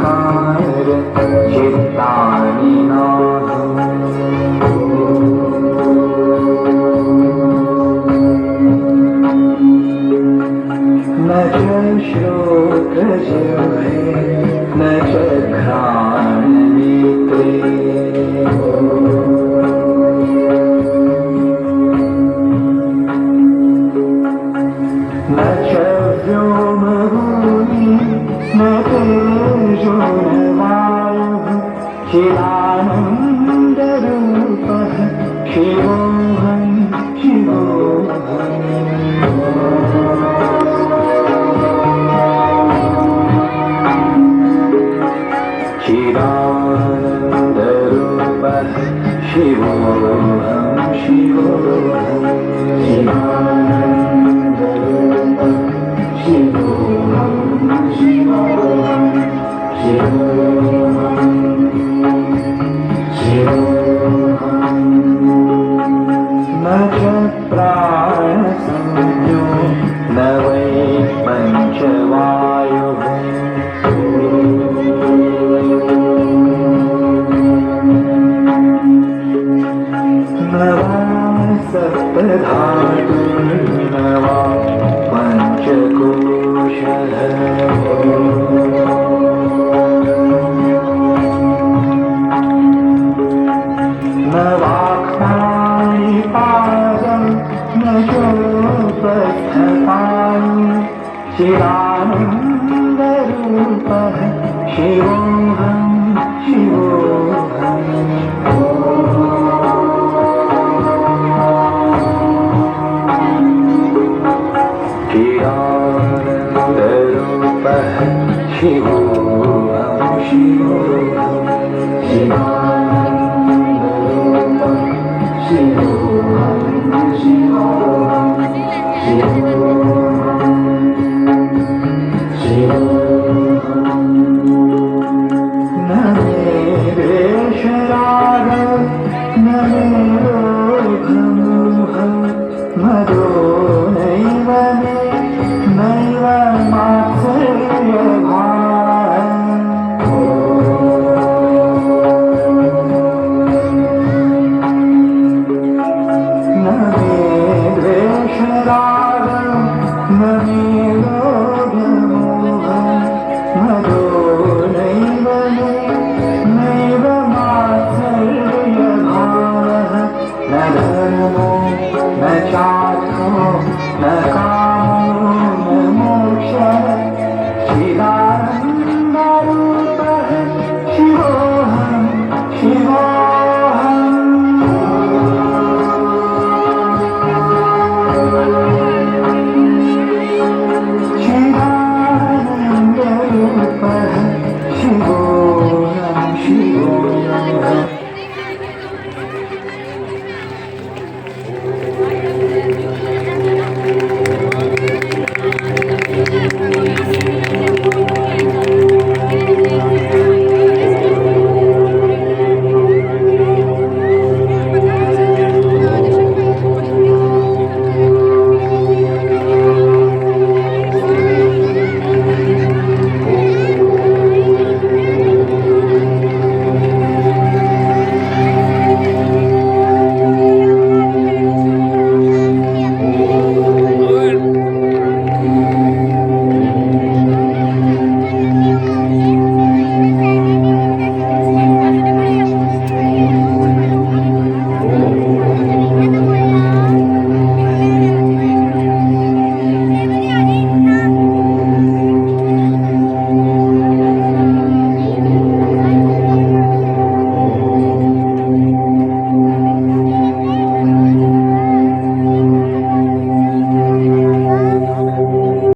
विकार चित्तानि न च श्रोत्रजिह्वे न च घ्राणनेत्रे न च व्योमभूमि न तेजो न वायुः चिदानन्दरूपः शिवोऽहं शिवोऽहम् चिदानन्दरूपः शिवोऽहं शिवोऽहं चिदानन्दरूपः शिवोऽहं शिवोऽहं शिवोऽहं शिवोऽहं न च प्राणसंज्ञो न वै पञ्चवायुः न वा सप्तधातुर्न वा पञ्चकोशः न वाक्पाणिपादं न चोपस्थपाणि चिदानन्दरूपः शिवोऽहं शिवोऽहम् चिदानन्दरूपः शिवोऽहं शिवोऽहं चिदानन्दरूपः शिवोऽहं शिवोऽहं शिवोऽहं